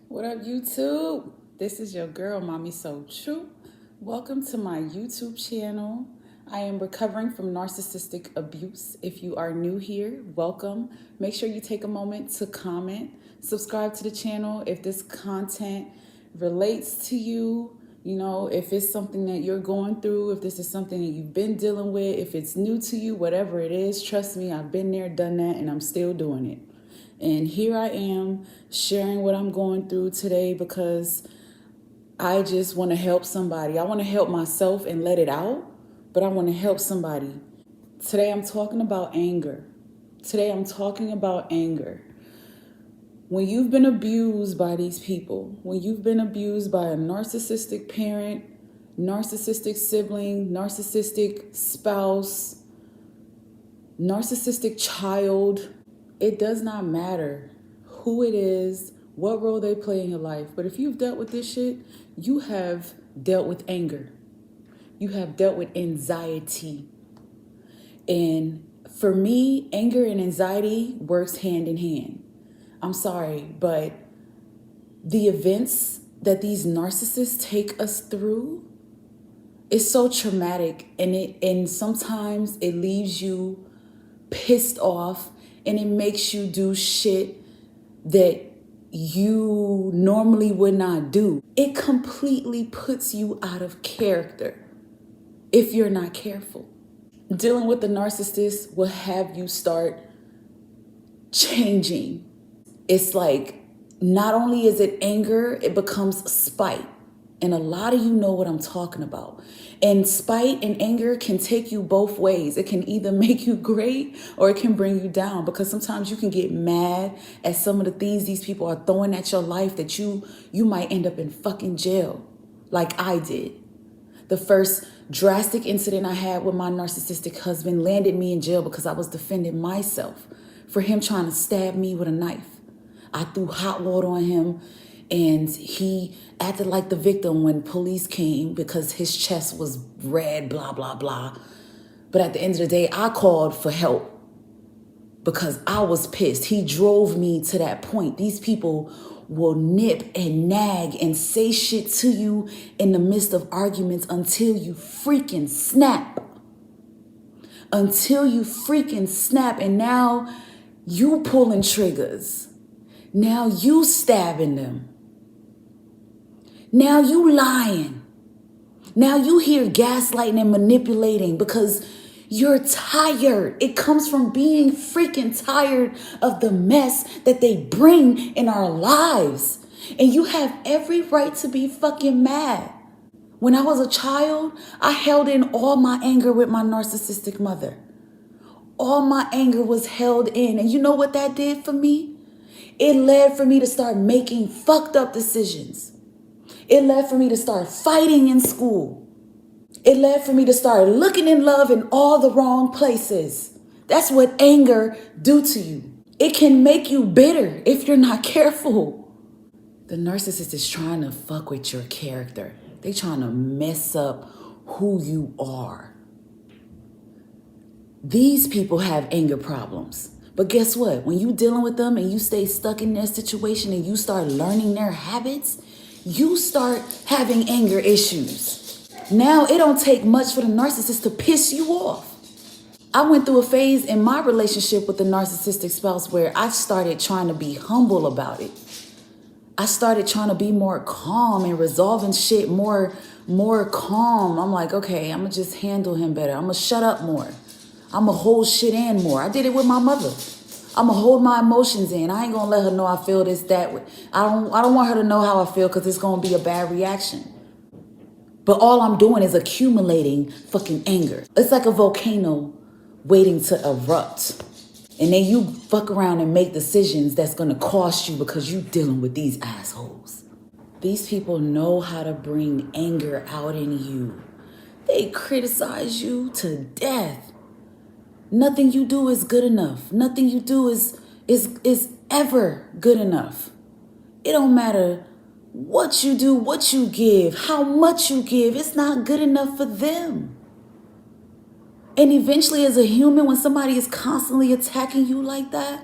What up, YouTube? This is your girl, Mommy So True. Welcome to my YouTube channel. I am recovering from narcissistic abuse. If you are new here, welcome. Make sure you take a moment to comment, subscribe to the channel if this content relates to you. You know, if it's something that you're going through, if this is something that you've been dealing with, if it's new to you, whatever it is, trust me, I've been there, done that, and I'm still doing it. And here I am sharing what I'm going through today because I just want to help somebody. I want to help myself and let it out, but I want to help somebody. Today I'm talking about anger. When you've been abused by these people, when you've been abused by a narcissistic parent, narcissistic sibling, narcissistic spouse, narcissistic child, it does not matter who it is, what role they play in your life. But if you've dealt with this shit, you have dealt with anger. You have dealt with anxiety. And for me, anger and anxiety works hand in hand. I'm sorry, but the events that these narcissists take us through is so traumatic, and sometimes it leaves you pissed off, and it makes you do shit that you normally would not do. It completely puts you out of character if you're not careful. Dealing with the narcissist will have you start changing. It's like, not only is it anger, it becomes spite. And a lot of you know what I'm talking about. And spite and anger can take you both ways. It can either make you great or it can bring you down, because sometimes you can get mad at some of the things these people are throwing at your life that you might end up in fucking jail, like I did. The first drastic incident I had with my narcissistic husband landed me in jail because I was defending myself for him trying to stab me with a knife. I threw hot water on him, and he acted like the victim when police came because his chest was red, blah, blah, blah. But at the end of the day, I called for help because I was pissed. He drove me to that point. These people will nip and nag and say shit to you in the midst of arguments until you freaking snap. And now you pulling triggers. Now you stabbing them. Now you lying. Now you here gaslighting and manipulating because you're tired. It comes from being freaking tired of the mess that they bring in our lives. And you have every right to be fucking mad. When I was a child, I held in all my anger with my narcissistic mother. All my anger was held in. And you know what that did for me? It led for me to start making fucked up decisions. It led for me to start fighting in school. It led for me to start looking in love in all the wrong places. That's what anger do to you. It can make you bitter if you're not careful. The narcissist is trying to fuck with your character. They trying to mess up who you are. These people have anger problems. But guess what? When you dealing with them and you stay stuck in their situation and you start learning their habits, you start having anger issues. Now it don't take much for the narcissist to piss you off. I went through a phase in my relationship with the narcissistic spouse where I started trying to be humble about it. I started trying to be more calm and resolving shit more calm. I'm like, okay, I'm gonna just handle him better. I'm gonna shut up more. I'm going to hold shit in more. I did it with my mother. I'm going to hold my emotions in. I ain't going to let her know I feel this, that way. I don't want her to know how I feel because it's going to be a bad reaction. But all I'm doing is accumulating fucking anger. It's like a volcano waiting to erupt. And then you fuck around and make decisions that's going to cost you because you dealing with these assholes. These people know how to bring anger out in you. They criticize you to death. Nothing you do is good enough. Nothing you do is ever good enough. It don't matter what you do, what you give, how much you give. It's not good enough for them. And eventually, as a human, when somebody is constantly attacking you like that,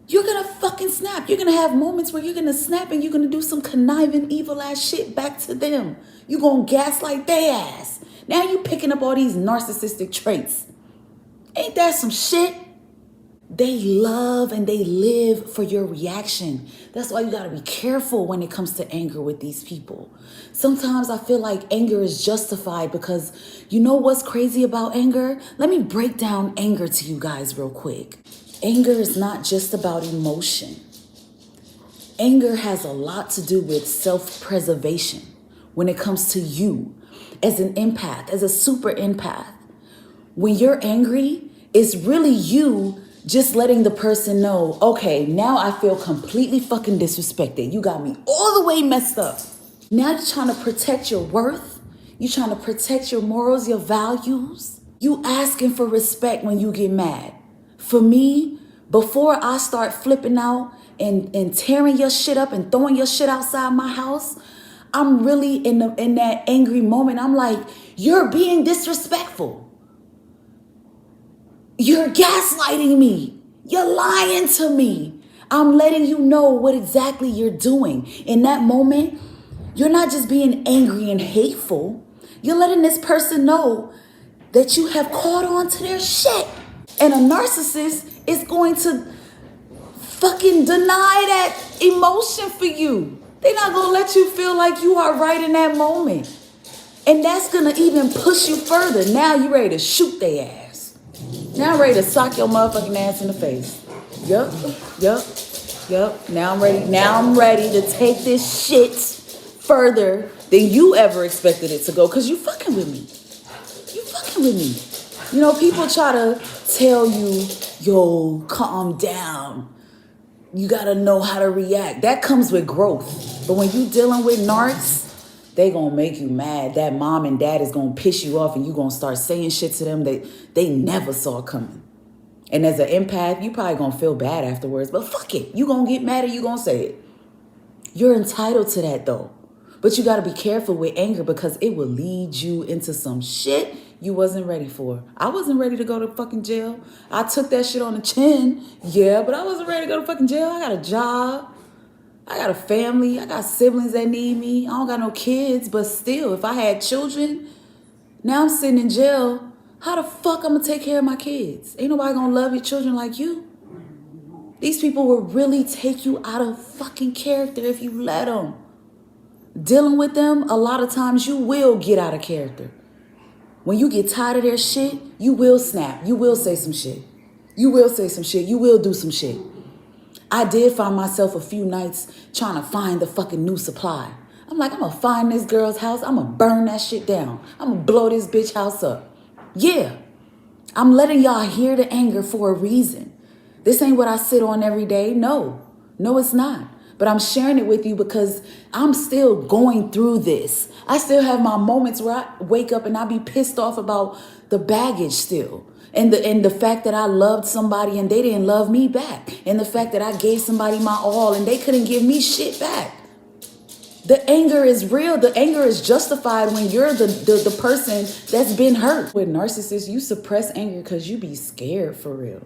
You're going to fucking snap. You're going to have moments where you're going to snap and you're going to do some conniving, evil ass shit back to them. You're going to gaslight their ass. Now you picking up all these narcissistic traits. Ain't that some shit? They love and they live for your reaction. That's why you got to be careful when it comes to anger with these people. Sometimes I feel like anger is justified because you know what's crazy about anger? Let me break down anger to you guys real quick. Anger is not just about emotion. Anger has a lot to do with self-preservation when it comes to you as an empath, as a super empath. When you're angry, it's really you just letting the person know, okay, now I feel completely fucking disrespected. You got me all the way messed up. Now you're trying to protect your worth. You're trying to protect your morals, your values. You asking for respect when you get mad. For me, before I start flipping out and tearing your shit up and throwing your shit outside my house, I'm really in that angry moment. I'm like, you're being disrespectful. You're gaslighting me. You're lying to me. I'm letting you know what exactly you're doing. In that moment, you're not just being angry and hateful. You're letting this person know that you have caught on to their shit. And a narcissist is going to fucking deny that emotion for you. They're not going to let you feel like you are right in that moment. And that's going to even push you further. Now you're ready to shoot their ass. Now I'm ready to sock your motherfucking ass in the face. Yup. Now I'm ready to take this shit further than you ever expected it to go. Because you fucking with me. You know, people try to tell you, yo, calm down. You got to know how to react. That comes with growth. But when you dealing with narcs, they going to make you mad. That mom and dad is going to piss you off and you going to start saying shit to them that they never saw coming. And as an empath, you probably going to feel bad afterwards. But fuck it. You going to get mad or you going to say it. You're entitled to that though. But you got to be careful with anger because it will lead you into some shit you wasn't ready for. I wasn't ready to go to fucking jail. I took that shit on the chin. Yeah, but I wasn't ready to go to fucking jail. I got a job. I got a family. I got siblings that need me. I don't got no kids. But still, if I had children, now I'm sitting in jail. How the fuck I'm going to take care of my kids? Ain't nobody going to love your children like you. These people will really take you out of fucking character if you let them. Dealing with them, a lot of times you will get out of character. When you get tired of their shit, you will snap. You will say some shit. You will do some shit. I did find myself a few nights trying to find the fucking new supply. I'm like, I'm going to find this girl's house. I'm going to burn that shit down. I'm going to blow this bitch house up. Yeah. I'm letting y'all hear the anger for a reason. This ain't what I sit on every day. No, it's not. But I'm sharing it with you because I'm still going through this. I still have my moments where I wake up and I be pissed off about the baggage still. And the fact that I loved somebody and they didn't love me back. And the fact that I gave somebody my all and they couldn't give me shit back. The anger is real. The anger is justified when you're the person that's been hurt. With narcissists, you suppress anger because you be scared for real.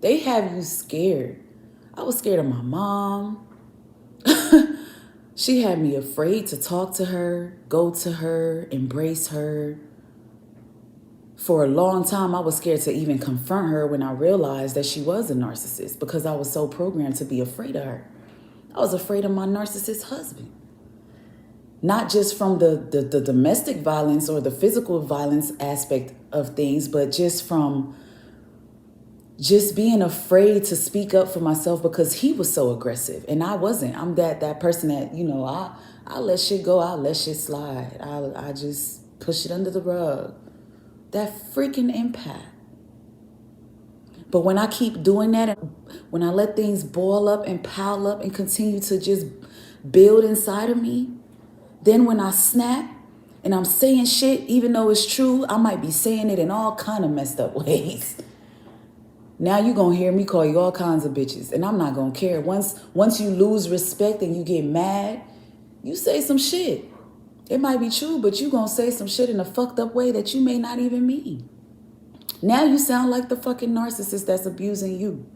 They have you scared. I was scared of my mom. She had me afraid to talk to her, go to her, embrace her. For a long time, I was scared to even confront her when I realized that she was a narcissist because I was so programmed to be afraid of her. I was afraid of my narcissist husband. Not just from the domestic violence or the physical violence aspect of things, but just from just being afraid to speak up for myself because he was so aggressive and I wasn't. I'm that person that, you know, I let shit go. I let shit slide. I just push it under the rug. That freaking empath. But when I keep doing that, when I let things boil up and pile up and continue to just build inside of me, then when I snap and I'm saying shit, even though it's true, I might be saying it in all kind of messed up ways. Now you're going to hear me call you all kinds of bitches, and I'm not going to care. Once you lose respect and you get mad, you say some shit. It might be true, but you're going to say some shit in a fucked up way that you may not even mean. Now you sound like the fucking narcissist that's abusing you.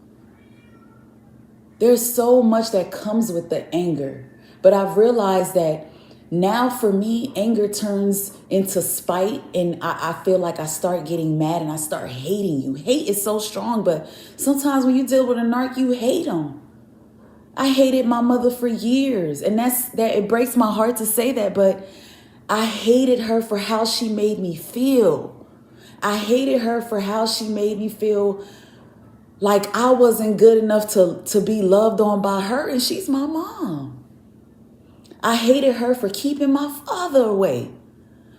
There's so much that comes with the anger. But I've realized that now for me, anger turns into spite, and I feel like I start getting mad and I start hating you. Hate is so strong, but sometimes when you deal with a narc, you hate them. I hated my mother for years, and it breaks my heart to say that, but I hated her for how she made me feel. I hated her for how she made me feel like I wasn't good enough to be loved on by her, and she's my mom. I hated her for keeping my father away.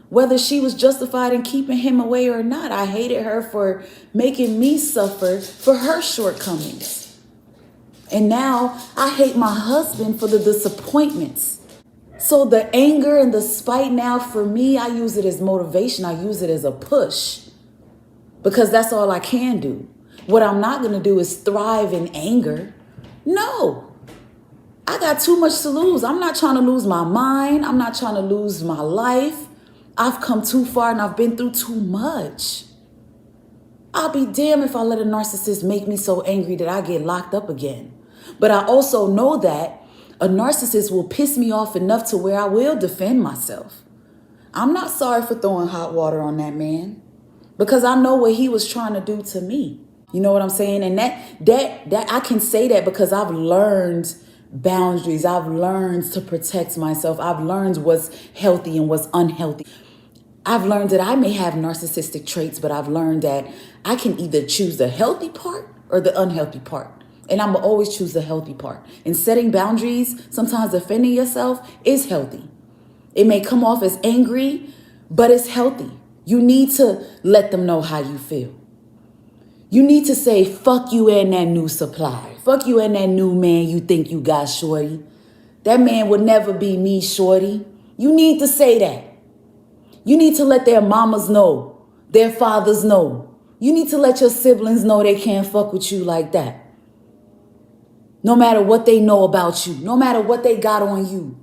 Whether she was justified in keeping him away or not, I hated her for making me suffer for her shortcomings. And now I hate my husband for the disappointments. So the anger and the spite now for me, I use it as motivation. I use it as a push because that's all I can do. What I'm not going to do is thrive in anger. No. I got too much to lose. I'm not trying to lose my mind. I'm not trying to lose my life. I've come too far and I've been through too much. I'll be damned if I let a narcissist make me so angry that I get locked up again. But I also know that a narcissist will piss me off enough to where I will defend myself. I'm not sorry for throwing hot water on that man because I know what he was trying to do to me. You know what I'm saying? And that I can say that because I've learned boundaries. I've learned to protect myself. I've learned what's healthy and what's unhealthy. I've learned that I may have narcissistic traits, but I've learned that I can either choose the healthy part or the unhealthy part. And I'm going to always choose the healthy part. And setting boundaries, sometimes defending yourself is healthy. It may come off as angry, but it's healthy. You need to let them know how you feel. You need to say, fuck you and that new supply. Fuck you and that new man you think you got, shorty. That man would never be me, shorty. You need to say that. You need to let their mamas know, their fathers know. You need to let your siblings know they can't fuck with you like that. No matter what they know about you, no matter what they got on you.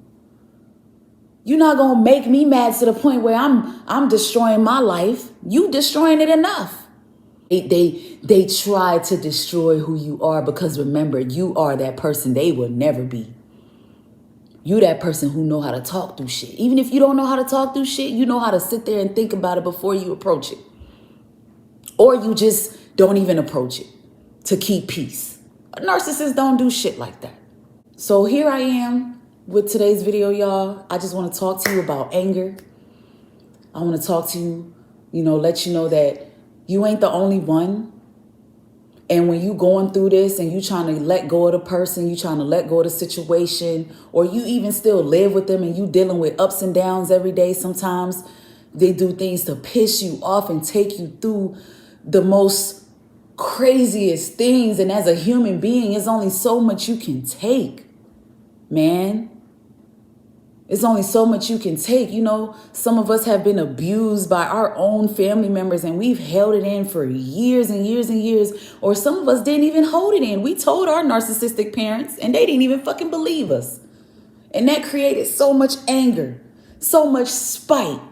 You're not going to make me mad to the point where I'm destroying my life. You destroying it enough. They try to destroy who you are because remember, you are that person they will never be. You that person who know how to talk through shit. Even if you don't know how to talk through shit, you know how to sit there and think about it before you approach it. Or you just don't even approach it to keep peace. Narcissists don't do shit like that. So here I am with today's video, y'all. I just want to talk to you about anger. I want to talk to you, let you know that you ain't the only one. And when you going through this and you trying to let go of the person, you trying to let go of the situation, or you even still live with them and you dealing with ups and downs every day, sometimes they do things to piss you off and take you through the most craziest things. And as a human being, it's only so much you can take, man. It's only so much you can take. Some of us have been abused by our own family members and we've held it in for years and years and years. Or some of us didn't even hold it in. We told our narcissistic parents and they didn't even fucking believe us. And that created so much anger, so much spite.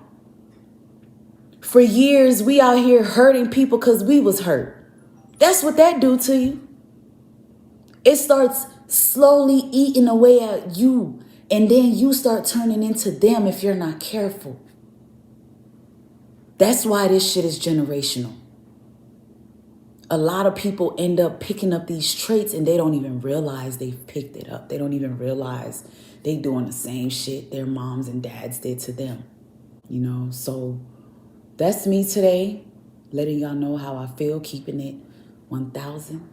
For years, we out here hurting people because we was hurt. That's what that do to you. It starts slowly eating away at you. And then you start turning into them if you're not careful. That's why this shit is generational. A lot of people end up picking up these traits and they don't even realize they've picked it up. They don't even realize they doing the same shit their moms and dads did to them. So that's me today, letting y'all know how I feel, keeping it 1,000.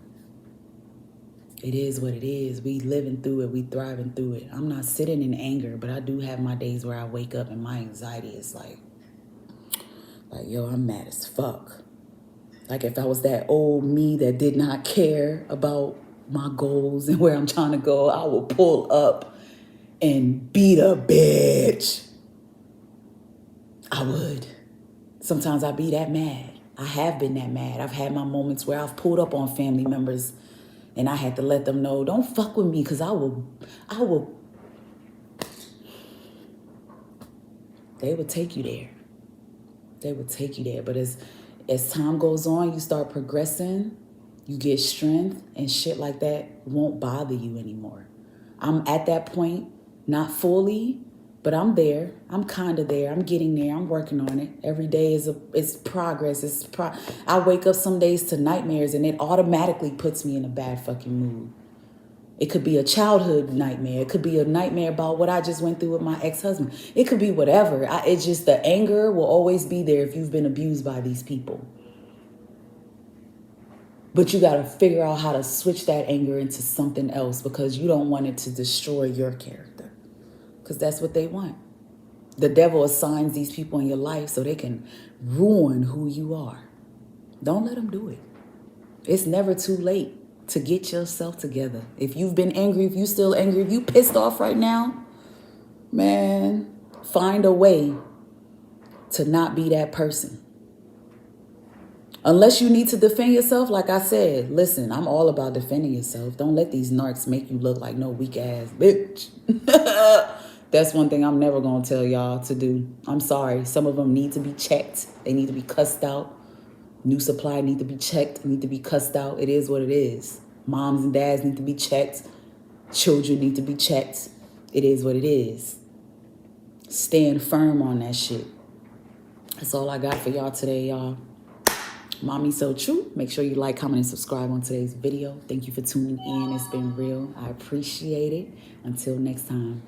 It is what it is. We living through it. We thriving through it. I'm not sitting in anger, but I do have my days where I wake up and my anxiety is like, yo, I'm mad as fuck. Like if I was that old me that did not care about my goals and where I'm trying to go, I would pull up and beat a bitch. I would. Sometimes I be that mad. I have been that mad. I've had my moments where I've pulled up on family members and I had to let them know, don't fuck with me because I will. They would take you there. They would take you there. But as time goes on, you start progressing You get strength and shit like that won't bother you anymore. I'm at that point, not fully, but I'm there. I'm kind of there. I'm getting there. I'm working on it. Every day is progress. I wake up some days to nightmares and it automatically puts me in a bad fucking mood. It could be a childhood nightmare. It could be a nightmare about what I just went through with my ex-husband. It could be whatever. It's just the anger will always be there if you've been abused by these people. But you got to figure out how to switch that anger into something else because you don't want it to destroy your character. Because that's what they want. The devil assigns these people in your life so they can ruin who you are. Don't let them do it. It's never too late to get yourself together. If you've been angry, if you still angry, if you pissed off right now, man, find a way to not be that person. Unless you need to defend yourself, like I said, listen, I'm all about defending yourself. Don't let these narcs make you look like no weak ass bitch. That's one thing I'm never going to tell y'all to do. I'm sorry. Some of them need to be checked. They need to be cussed out. New supply need to be checked, need to be cussed out. It is what it is. Moms and dads need to be checked. Children need to be checked. It is what it is. Stand firm on that shit. That's all I got for y'all today, y'all. Mommy So True. Make sure you like, comment, and subscribe on today's video. Thank you for tuning in. It's been real. I appreciate it. Until next time.